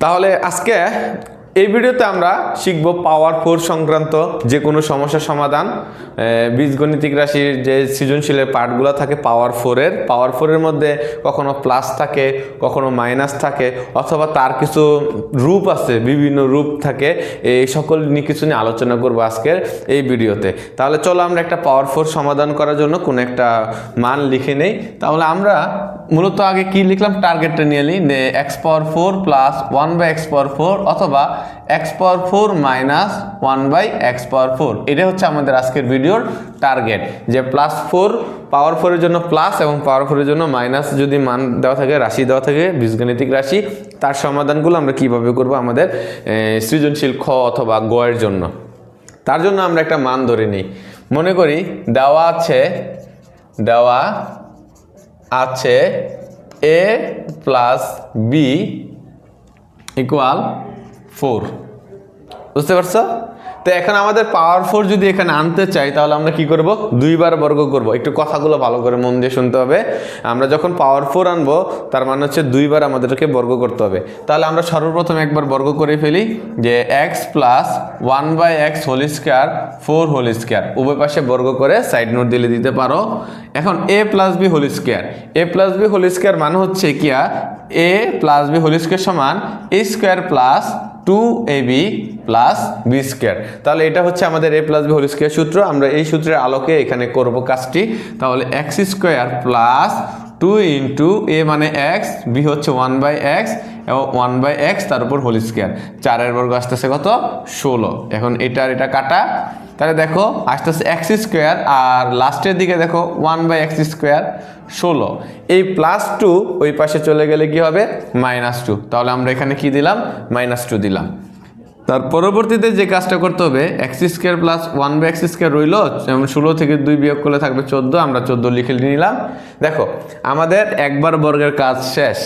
তাহলে আজকে এই ভিডিওতে আমরা শিখব পাওয়ার 4 সংক্রান্ত যে কোনো সমস্যার সমাধান। বীজগণিতিক রাশির যে সৃজনশীলের পার্টগুলো থাকে পাওয়ার 4 এর মধ্যে কখনো প্লাস থাকে, কখনো মাইনাস থাকে, অথবা তার কিছু রূপ আছে, বিভিন্ন রূপ থাকে। এই সকল নিয়ে কিছু নিয়ে আলোচনা করব আজকের এই ভিডিওতে। তাহলে চলো আমরা একটা পাওয়ার 4 সমাধান করার জন্য কোনো একটা মান লিখে নেই। তাহলে আমরা মূলত আগে কি লিখলাম, টার্গেটটা নিয়ে নিই, x⁴ প্লাস 1/x⁴ অথবা x⁴ মাইনাস 1/x⁴। এটা হচ্ছে আমাদের আজকের ভিডিওর টার্গেট, যে +4 পাওয়ার 4 এর জন্য প্লাস এবং পাওয়ার 4 এর জন্য মাইনাস যদি মান দেওয়া থাকে, রাশি দেওয়া থাকে, বীজগণিতিক রাশি, তার সমাধানগুলো আমরা কিভাবে করব আমাদের সৃজনশীল খ অথবা গ এর জন্য। তার জন্য আমরা একটা মান ধরে নিই। মনে করি দেওয়া আছে a প্লাস b ইকুয়াল 4। বুঝতে পারছো? তো এখন আমাদের পাওয়ার 4 যদি এখানে আনতে চাই তাহলে আমরা কি করব, দুইবার বর্গ করব। একটু কথাগুলো ভালো করে মন দিয়ে শুনতে হবে। আমরা যখন পাওয়ার 4 আনবো তার মানে হচ্ছে দুইবার আমাদেরকে বর্গ করতে হবে। তাহলে আমরা সর্বপ্রথম একবার বর্গ করে ফেলি, যে x প্লাস 1/x² 4² উভয় পাশে বর্গ করে সাইড নোট দিলে দিতে পারো। এখন a plus b whole square মানে হচ্ছে কি, a plus b whole square সমান a square plus 2ab plus b square. তাহলে এটা হচ্ছে আমাদের a plus b whole square সূত্র। আমরা এই সূত্রের আলোকে এখানে করব কাজটি। তাহলে x square plus 2 into a মানে x, b হচ্ছে 1/x এবং 1/x তার উপর হোল স্কয়ার। 4 এর বর্গ আসতেছে কত, 16। এখন এটা আর এটা কাটা, তাহলে দেখো আসতেছে x স্কয়ার আর লাস্টের দিকে দেখো 1/x² 16। এই +2 ওই পাশে চলে গেলে কি হবে, -2। তাহলে আমরা এখানে কি দিলাম, -2 দিলাম। তার পরবর্তীতে যে কাজটা করতে হবে, x² প্লাস 1/x² রইল, যেমন 16 থেকে 2 বিয়োগ করলে থাকবে 14। আমরা 14 লিখে নিলাম। দেখো আমাদের একবার বর্গের কাজ শেষ,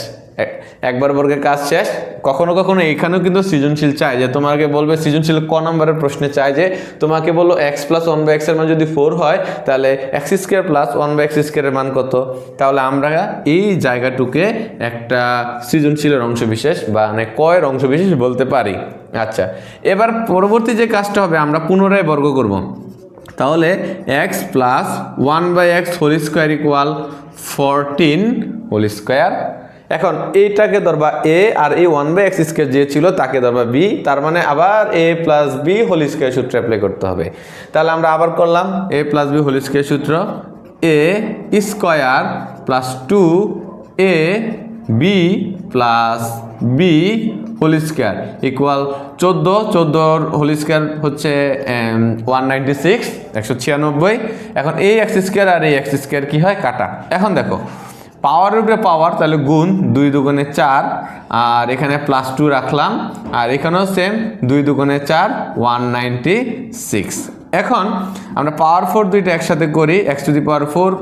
একবার বর্গের কাজ শেষ। কখনো কখনো এখানেও কিন্তু সৃজনশীল চায় যে তোমাকে বলবে, সৃজনশীল ক নম্বরের প্রশ্নে চায় যে তোমাকে বললো x প্লাস 1/x এর মান যদি 4 হয় তাহলে x² প্লাস 1/x² এর মান কত। তাহলে আমরা এই জায়গাটুকে একটা সৃজনশীলের অংশবিশেষ বা মানে ক এর অংশবিশেষ বলতে পারি। আচ্ছা, এবার পরবর্তী যে কাজটা হবে, আমরা পুনরায় বর্গ করব। তাহলে x প্লাস 1/x² ইকুয়াল 14²। এখন এইটাকে ধরবা a আর এই 1/x² যে ছিল তাকে ধরবা b, তার মানে আবার a plus b whole square সূত্র অ্যাপ্লাই করতে হবে। তাহলে আমরা আবার করলাম a plus b whole square সূত্র, a square plus 2ab plus b whole square equal 14 whole square হচ্ছে 196 196। এখন এই x² আর এই x² কি হয়, কাটা। এখন দেখো পাওয়ারের উপরে পাওয়ার, তাহলে গুণ 2 দুগুণে 4, আর এখানে +2 রাখলাম, আর এখানেও সেম 2 দুগুণে 4 196। এখন আমরা পাওয়ার 4 দুইটা একসাথে করি, x⁴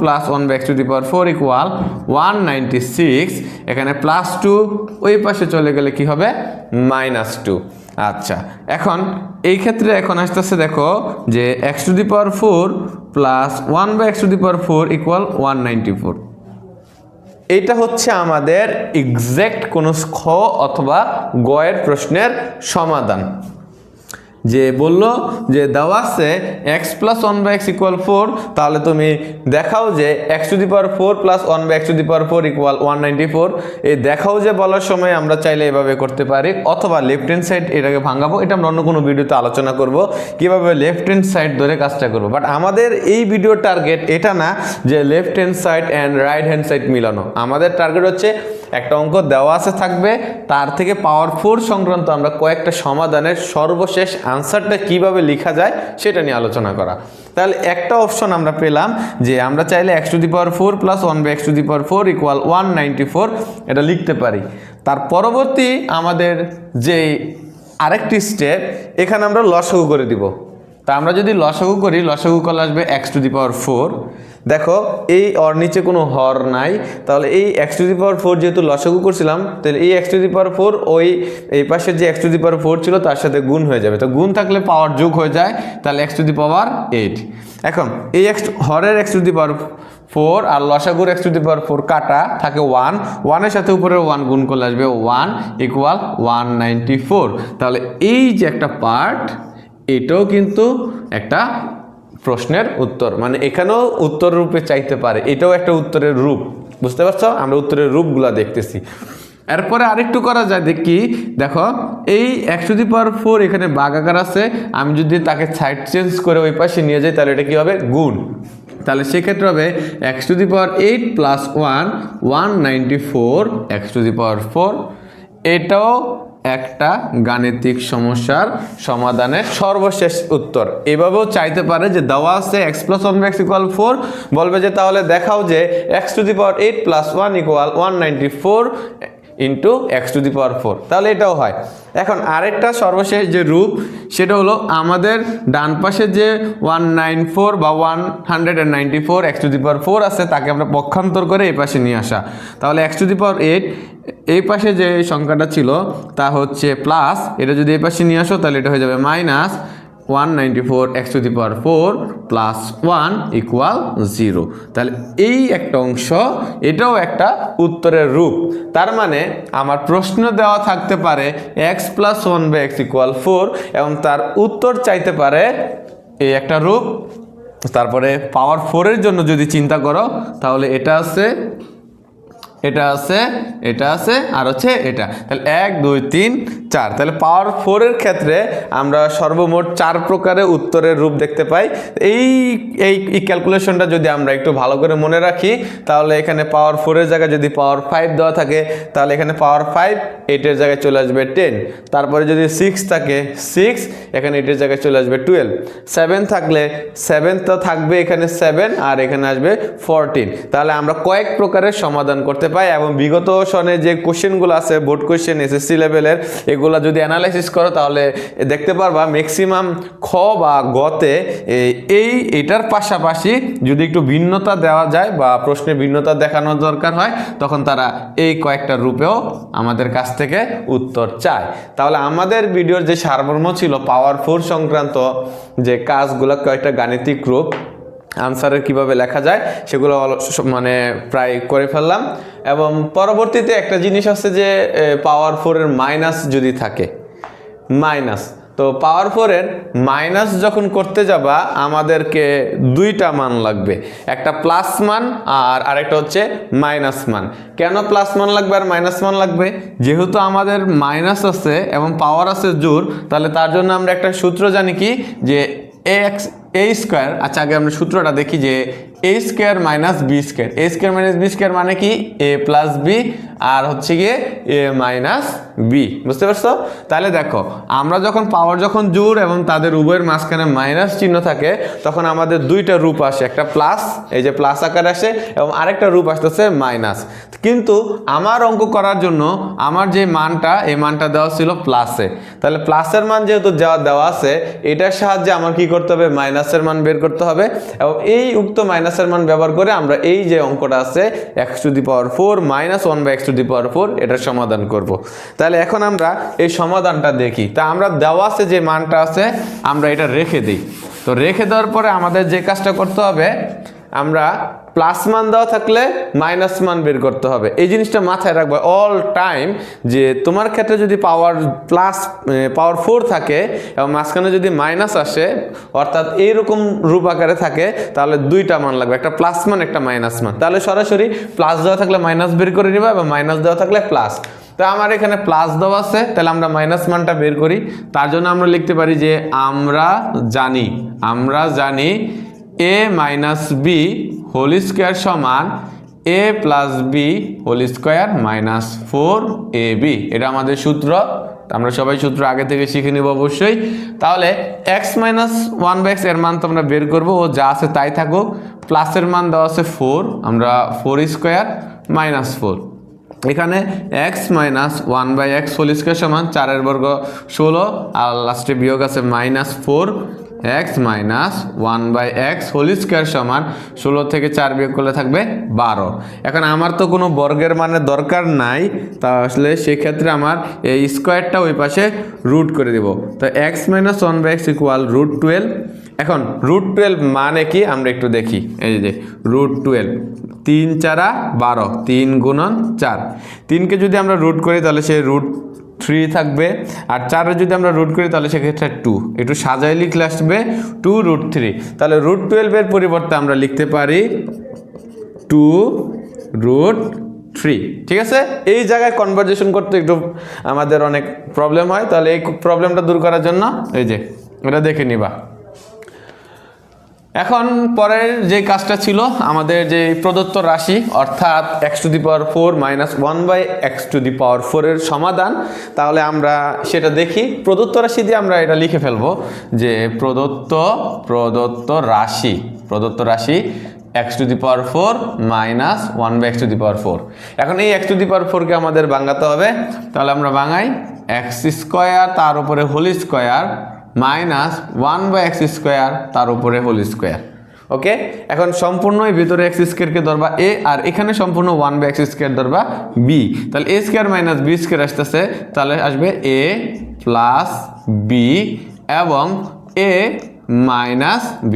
প্লাস 1/x⁴ ইকুয়াল 196। এখানে +2 ওই পাশে চলে গেলে কি হবে, -2। আচ্ছা, এখন এই ক্ষেত্রে এখন আসতেছে দেখো যে x⁴ প্লাস 1/x⁴ ইকুয়াল 194। এইটা হচ্ছে আমাদের এক্সাক্ট কোনো খ অথবা গ এর প্রশ্নের সমাধান। যে বললো যে দেওয়া আছে x প্লাস 1/x ইকুয়াল 4, তাহলে তুমি দেখাও যে x⁴ প্লাস 1/x⁴ ইকুয়াল 194। এই দেখাও যে বলার সময় আমরা চাইলে এভাবে করতে পারি, অথবা লেফট হ্যান্ড সাইড এটাকে ভাঙাবো। এটা আমরা অন্য কোনো ভিডিওতে আলোচনা করব কিভাবে লেফট হ্যান্ড সাইড ধরে কাজটা করবো। বাট আমাদের এই ভিডিওর টার্গেট এটা না যে left hand side and right hand side মিলানো। আমাদের টার্গেট হচ্ছে একটা অঙ্ক দেওয়া আছে থাকবে, তার থেকে পাওয়ার 4 সংক্রান্ত আমরা কয়েকটা সমাধানের সর্বশেষ আনসারটা কিভাবে লেখা যায় সেটা নিয়ে আলোচনা করা। তাহলে একটা অপশন আমরা পেলাম যে আমরা চাইলে x⁴ প্লাস 1/x⁴ ইকুয়াল 194 এটা লিখতে পারি। তার পরবর্তী আমাদের যে আরেকটি স্টেপ, এখানে আমরা লসাগু করে দিব। তা আমরা যদি লসাগু করি, লসাগু করলে আসবে x⁴। দেখো এই অর নিচে কোনো হর নাই, তাহলে এই x⁴ যেহেতু লসাগু করছিলাম, তাহলে এই x⁴ ওই এই পাশে যে x⁴ ছিল তার সাথে গুণ হয়ে যাবে। তো গুণ থাকলে পাওয়ার যোগ হয়ে যায়, তাহলে x⁴। এখন এই হরের 4 আর লসাগুর x টু দি পাওয়ার 4 কাটা থাকে 1, 1 এর সাথে উপরে 1 গুণ করলে আসবে 1 ইকুয়াল 194। তাহলে এই যে একটা পার্ট, এটাও কিন্তু একটা প্রশ্নের উত্তর, মানে এখানেও উত্তর রূপে চাইতে পারে, এটাও একটা উত্তরের রূপ। বুঝতে পারছো? আমরা উত্তরের রূপগুলো দেখতেছি। এরপরে আরেকটু করা যায়, দেখি দেখো এই x টু দি পাওয়ার 4 এখানে ভাগাকার আছে, আমি যদি তাকে সাইড চেঞ্জ করে ওই পাশে নিয়ে যাই তাহলে এটা কি হবে? গুণ। তাহলে সেক্ষেত্রে হবে x to the power 8 plus 1 194 x to the power 4। এটাও একটা গাণিতিক সমস্যার সমাধানের সর্বশেষ উত্তর। এভাবেও চাইতে পারে যে দেওয়া আছে x প্লাস 1 x ইকুয়াল 4, বলবে যে তাহলে দেখাও যে x to the power 8 plus 1 equal 194 into x to the power 4, তাহলে এটাও হয়। এখন আরেকটা সর্বশেষ যে রূপ, সেটা হলো আমাদের ডান পাশে যে 194 বা 194 x টু দি পাওয়ার 4 আছে, তাকে আমরা পক্ষান্তর করে এই পাশে নিয়ে আসা। তাহলে x টু দি পাওয়ার 8 এই পাশে যে সংখ্যাটা ছিল তা হচ্ছে প্লাস, এটা যদি এই পাশে নিয়ে আসো তাহলে এটা হয়ে যাবে minus 194 x to the power 4 plus 1 equal 0। তাহলে এই একটা অংশ, এটাও একটা উত্তরের রূপ। তার মানে আমার প্রশ্ন দেওয়া থাকতে পারে x plus 1 by x equal 4 এবং তার উত্তর চাইতে পারে এই একটা রূপ। তারপরে পাওয়ার 4 এর জন্য যদি চিন্তা করো তাহলে এটা আছে, এটা আছে, এটা আছে, আর হচ্ছে এটা। তাহলে 1 2 3 4। তাহলে পাওয়ার 4 এর ক্ষেত্রে আমরা সর্বমোট 4 প্রকারের উত্তরের রূপ দেখতে পাই। এই এই ক্যালকুলেশনটা যদি আমরা একটু ভালো করে মনে রাখি, তাহলে এখানে পাওয়ার 4 এর জায়গায় যদি পাওয়ার 5 দেওয়া থাকে, তাহলে এখানে পাওয়ার 5 8 এর জায়গায় চলে আসবে 10। তারপরে যদি 6 থাকে 6, এখানে 8 এর জায়গায় চলে আসবে 12। 7 থাকলে 7 তো থাকবে এখানে 7, আর এখানে আসবে 14। তাহলে আমরা কয়েক প্রকারের সমাধান করতে পাই। এবং বিগত সনে যে কোশ্চেনগুলো আছে, বোর্ড কোশ্চেন এসএসসি লেভেলের, এগুলো যদি অ্যানালাইসিস করো তাহলে দেখতে পারবা ম্যাক্সিমাম খ বা গতে এটার পাশাপাশি যদি একটু ভিন্নতা দেওয়া যায় বা প্রশ্নে ভিন্নতা দেখানোর দরকার হয়, তখন তারা এই কয়েকটা রূপেও আমাদের কাছ থেকে উত্তর চায়। তাহলে আমাদের ভিডিওর যে সারমর্ম ছিল পাওয়ার 4 সংক্রান্ত যে কাজগুলো, কয়েকটা গাণিতিক রূপ আনসারের কিভাবে লেখা যায় সেগুলো মানে প্রায় করে ফেললাম। এবং পরবর্তীতে একটা জিনিস আছে যে পাওয়ার 4 এর মাইনাস যদি থাকে, মাইনাস, তো পাওয়ার 4 এর মাইনাস যখন করতে যাবা আমাদেরকে দুইটা মান লাগবে, একটা প্লাস মান আর আরেকটা হচ্ছে মাইনাস মান। কেন প্লাস মান লাগবে আর মাইনাস মান লাগবে? যেহেতু আমাদের মাইনাস আছে এবং পাওয়ার আছে জোর, তাহলে তার জন্য আমরা একটা সূত্র জানি কি, যে a স্কোয়ার। আচ্ছা, আগে আমরা সূত্রটা দেখি যে a square minus b square. a square minus b square মানে কি a প্লাস বি, আর হচ্ছে গিয়ে a মাইনাস বি। বুঝতে পারছো? তাহলে দেখো আমরা যখন পাওয়ার যখন জোড় এবং তাদের উভয়ের মাঝখানে মাইনাস চিহ্ন থাকে, তখন আমাদের দুইটা রূপ আসে, একটা প্লাস, এই যে প্লাস আকার আসে, এবং আরেকটা রূপ আসতেছে মাইনাস। কিন্তু আমার অঙ্ক করার জন্য আমার যে মানটা, এই মানটা দেওয়া ছিল প্লাসে। তাহলে প্লাসের মান যেহেতু দেওয়া আছে, এটার সাহায্যে আমার কি করতে হবে? মাইনাসের মান বের করতে হবে। এবং এই উক্ত মাইনাসের মান ব্যবহার করে আমরা এই যে অঙ্কটা আছে x to the power 4 minus 1 by x to the power 4, এটার সমাধান করব। তাহলে এখন আমরা এই সমাধানটা দেখি। তা আমরা দেওয়া আছে যে মানটা আছে, আমরা এটা রেখে দিই। তো রেখে দেওয়ার পরে আমাদের যে কাজটা করতে হবে, আমরা প্লাস মান দেওয়া থাকলে মাইনাস মান বের করতে হবে। এই জিনিসটা মাথায় রাখবে অল টাইম, যে তোমার ক্ষেত্রে যদি পাওয়ার 4 থাকে এবং মাঝখানে যদি মাইনাস আসে, অর্থাৎ এইরকম রূপ আকারে থাকে, তাহলে দুইটা মান লাগবে, একটা প্লাস মান একটা মাইনাস মান। তাহলে সরাসরি প্লাস দেওয়া থাকলে মাইনাস বের করে নিবা এবং মাইনাস দেওয়া থাকলে প্লাস। তো আমার এখানে প্লাস দেওয়া আছে, তাহলে আমরা মাইনাস মানটা বের করি। তার জন্য আমরা লিখতে পারি যে আমরা জানি a minus b whole square সমান a plus b whole square minus 4ab। এটা আমাদের সূত্র, আমরা সবাই সূত্র আগে থেকে শিখে নিব অবশ্যই। তাহলে x মাইনাস 1 বাই x এর মান তো আমরা বের করবো, ও যা আছে তাই থাকুক। প্লাসের মান দেওয়া আছে 4, আমরা 4 স্কোয়ার মাইনাস 4। এখানে x minus 1 by x whole square সমান 4 বর্গ 16, আর লাস্টে বিয়োগ আছে minus 4 x minus 1 by x whole square সমান 16 থেকে 4 বিয়োগ করলে থাকবে 12। এখন আমার তো কোনো বর্গের মানের দরকার নাই, তাহলে সেক্ষেত্রে আমার এই স্কোয়ারটা ওই পাশে রুট করে দেব। তো x minus 1 by x equal √12। এখন √12 মানে কি আমরা একটু দেখি। এই যে √12 3 4 12 3 গুণন 4, 3কে যদি আমরা রুট করি তাহলে সে √3 থাকবে, আর 4 যদি আমরা রুট করি তাহলে সেক্ষেত্রে 2, একটু সাজায় লিখলে আসবে 2√3। তাহলে √12 এর পরিবর্তে আমরা লিখতে পারি 2√3। ঠিক আছে, এই জায়গায় কনভার্জেশন করতে একটু আমাদের অনেক প্রবলেম হয়, তাহলে এই প্রবলেমটা দূর করার জন্য এই যে এটা দেখে নিবা। এখন পরের যে কাজটা ছিল আমাদের যে প্রদত্ত রাশি অর্থাৎ x⁴ - 1/x⁴ এর সমাধান, তাহলে আমরা সেটা দেখি। প্রদত্ত রাশি দিয়ে আমরা এটা লিখে ফেলবো যে প্রদত্ত রাশি x⁴ - 1/x⁴। এখন এই x⁴ কে আমাদের ভাঙাতে হবে, তাহলে আমরা ভাঙাই x² তার উপরে হোল স্কোয়ার মাইনাস 1/x² তার উপরে হোল স্কোয়ার। ওকে, এখন সম্পূর্ণ ভিতরে x² কে ধরবা a, আর এখানে সম্পূর্ণ 1/x² ধরবা b, তাহলে a² - b² আসতেছে, তাহলে আসবে a প্লাস b এবং a মাইনাস b,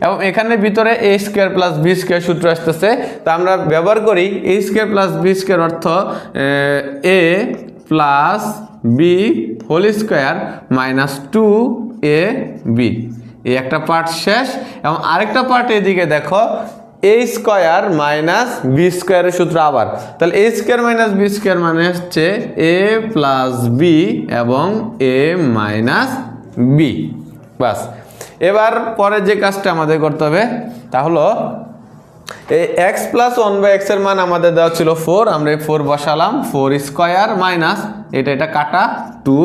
এবং এখানে ভিতরে a² প্লাস b² সূত্র আসতেছে, তা আমরা ব্যবহার করি a² প্লাস b² অর্থ a plus b whole square minus 2ab। এই একটা পার্ট শেষ, এবং আরেকটা পার্ট এদিকে দেখো a² মাইনাস b² এর সূত্র আবার, তাহলে a² - b² মানে হচ্ছে a প্লাস b এবং a মাইনাস b। বাস, এবার পরে যে কাজটা আমাদের করতে হবে তা হলো এই x প্লাস 1/x এর মান আমাদের দেওয়া ছিল 4, আমরা এই 4 বসালাম, 4² মাইনাস এটা কাটা 2,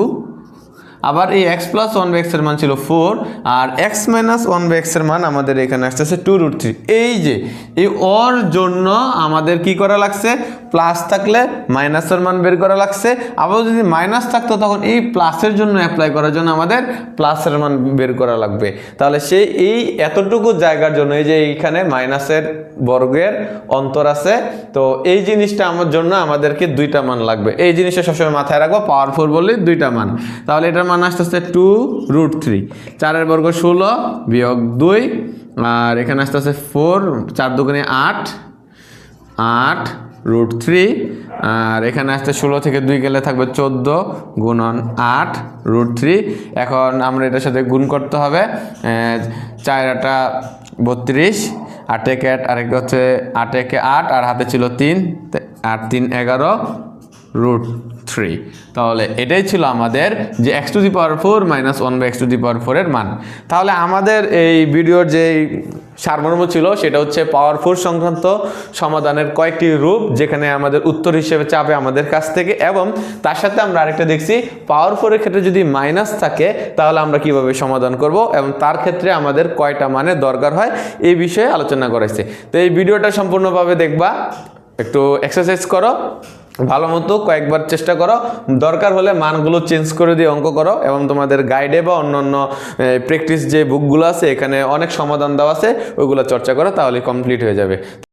আবার এই x প্লাস 1/x এর মান ছিল 4, আর x মাইনাস 1/x এর মান আমাদের এখানে আসতেছে 2√3। এই যে এই ওর জন্য আমাদের কি করা লাগছে, প্লাস থাকলে মাইনাসের মান বের করা লাগছে, আবার যদি মাইনাস থাকতো তখন এই প্লাসের জন্য অ্যাপ্লাই করার জন্য আমাদের প্লাসের মান বের করা লাগবে। তাহলে সেই এই এতটুকু জায়গার জন্য এই যে এইখানে মাইনাসের বর্গের অন্তর আছে, তো এই জিনিসটা আমার জন্য আমাদেরকে দুইটা মান লাগবে। এই জিনিসটা সবসময় মাথায় রাখবো, পাওয়ার 4 বললে দুইটা মান, তাহলে এটার মান আসতেছে 2√3, 4 বর্গ 16 বিয়োগ 2, আর এখানে আসতেছে 4, 4 দুগুণে 8 √3, আর এখানে আসতে 16 থেকে 2 গেলে থাকবে 14 গুণন 8√3। এখন আমরা এটার সাথে গুণ করতে হবে, 4 8 32, 8 1 8, আরেকটা হচ্ছে 8 1 8, আর হাতে ছিল 3, 8 3 11√3। তাহলে এটাই ছিল আমাদের যে x⁴ - 1/x⁴ এর মান। তাহলে আমাদের এই ভিডিওর যে সারমর্ম ছিল সেটা হচ্ছে পাওয়ার 4 সংক্রান্ত সমাধানের কয়েকটি রূপ, যেখানে আমাদের উত্তর হিসেবে চাবে আমাদের কাছ থেকে, এবং তার সাথে আমরা আরেকটা দেখছি পাওয়ার 4 এর ক্ষেত্রে যদি মাইনাস থাকে তাহলে আমরা কিভাবে সমাধান করব, এবং তার ক্ষেত্রে আমাদের কয়টা মানের দরকার হয় এই বিষয়ে আলোচনা করেছে। তো এই ভিডিওটা সম্পূর্ণভাবে দেখবা, একটু এক্সারসাইজ করো, ভালো মতো কয়েকবার চেষ্টা করো, দরকার হলে মানগুলো চেঞ্জ করে দিয়ে অঙ্ক করো, এবং তোমাদের গাইডে বা অন্যান্য প্র্যাকটিস যে বুকগুলো আছে এখানে অনেক সমাধান দেওয়া আছে, ওইগুলো চর্চা করো, তাহলে কমপ্লিট হয়ে যাবে।